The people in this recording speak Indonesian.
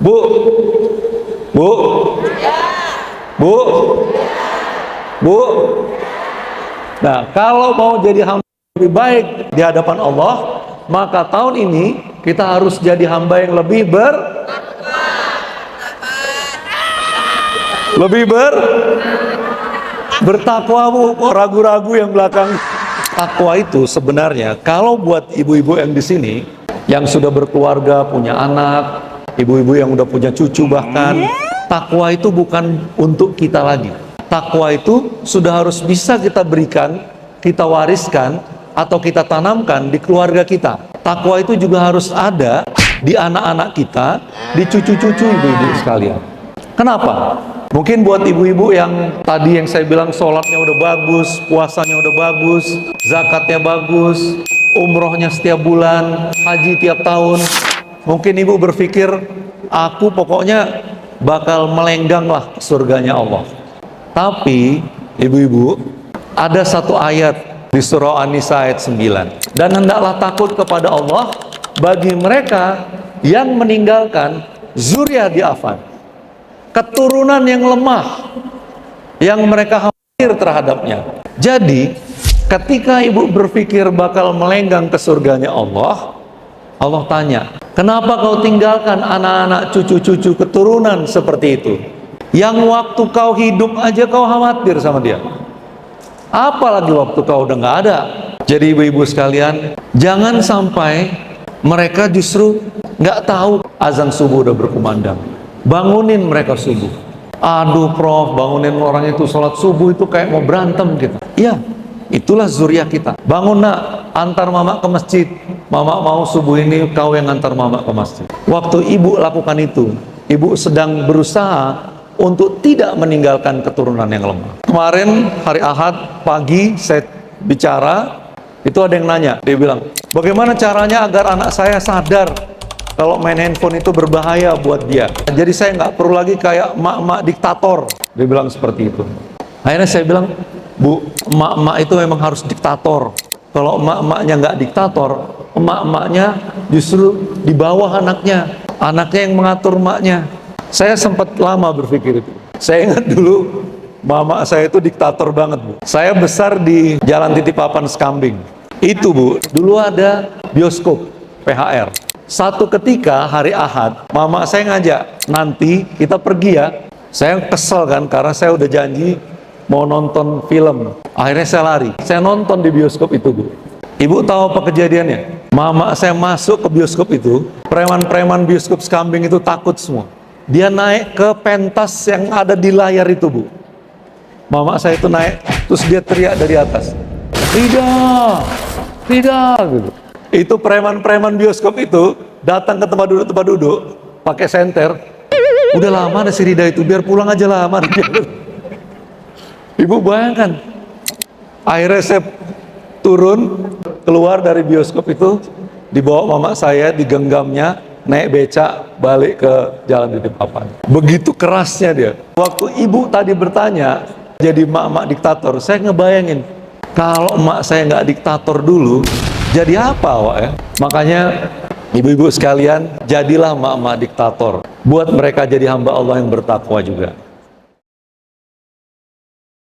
Bu, bu, bu, bu. Nah, kalau mau jadi hamba lebih baik di hadapan Allah, maka tahun ini kita harus jadi hamba yang bertakwa, Bu. Kok ragu-ragu yang belakang? Takwa itu sebenarnya kalau buat ibu-ibu yang di sini yang sudah berkeluarga, punya anak, ibu-ibu yang udah punya cucu bahkan, takwa itu bukan untuk kita lagi. Takwa itu sudah harus bisa kita berikan, kita wariskan, atau kita tanamkan di keluarga kita. Takwa itu juga harus ada di anak-anak kita, di cucu-cucu ibu-ibu sekalian. Kenapa? Mungkin buat ibu-ibu yang tadi yang saya bilang sholatnya udah bagus, puasanya udah bagus, zakatnya bagus, umrohnya setiap bulan, haji tiap tahun. Mungkin ibu berpikir, aku pokoknya bakal melenggang lah surganya Allah. Tapi ibu-ibu, ada satu ayat di surah An-Nisa ayat 9. Dan hendaklah takut kepada Allah bagi mereka yang meninggalkan zuriat diafan, keturunan yang lemah, yang mereka khawatir terhadapnya. Jadi ketika ibu berpikir bakal melenggang ke surganya Allah, Allah tanya, kenapa kau tinggalkan anak-anak, cucu-cucu, keturunan seperti itu, yang waktu kau hidup aja kau khawatir sama dia, apalagi waktu kau udah nggak ada. Jadi ibu-ibu sekalian, jangan sampai mereka justru nggak tahu azan subuh udah berkumandang. Bangunin mereka subuh. Aduh Prof, bangunin orang itu sholat subuh itu kayak mau berantem gitu. Iya, itulah zuriat kita. Bangun nak, antar mama ke masjid. Mama mau subuh ini kau yang antar mama ke masjid. Waktu ibu lakukan itu, ibu sedang berusaha untuk tidak meninggalkan keturunan yang lemah. Kemarin hari Ahad pagi saya bicara, itu ada yang nanya, dia bilang, bagaimana caranya agar anak saya sadar kalau main handphone itu berbahaya buat dia. Jadi saya nggak perlu lagi kayak emak-emak diktator. Dia bilang seperti itu. Akhirnya saya bilang, Bu, emak-emak itu memang harus diktator. Kalau emak-emaknya nggak diktator, emak-emaknya justru di bawah anaknya. Anaknya yang mengatur emaknya. Saya sempat lama berpikir itu. Saya ingat dulu mama saya itu diktator banget, Bu. Saya besar di Jalan Titipapan Skambing. Itu, Bu, dulu ada bioskop PHR. Satu ketika hari Ahad, mama saya ngajak, nanti kita pergi ya. Saya kesel kan, karena saya udah janji mau nonton film. Akhirnya saya lari. Saya nonton di bioskop itu, Bu. Ibu tahu apa kejadiannya? Mama saya masuk ke bioskop itu, preman-preman bioskop Skambing itu takut semua. Dia naik ke pentas yang ada di layar itu, Bu. Mama saya itu naik, terus dia teriak dari atas, tidak, gitu. Itu preman-preman bioskop itu datang ke tempat duduk, pakai senter. Udah lama ada si Rida itu, biar pulang aja lama. Ibu bayangkan. Akhirnya saya turun, keluar dari bioskop itu, dibawa mama saya, digenggamnya, naik becak, balik ke Jalan Titipapan. Begitu kerasnya dia. Waktu ibu tadi bertanya, jadi emak-emak diktator, saya ngebayangin, kalau emak saya nggak diktator dulu, jadi apa Wak ya? Makanya ibu-ibu sekalian, jadilah emak-emak diktator. Buat mereka jadi hamba Allah yang bertakwa juga.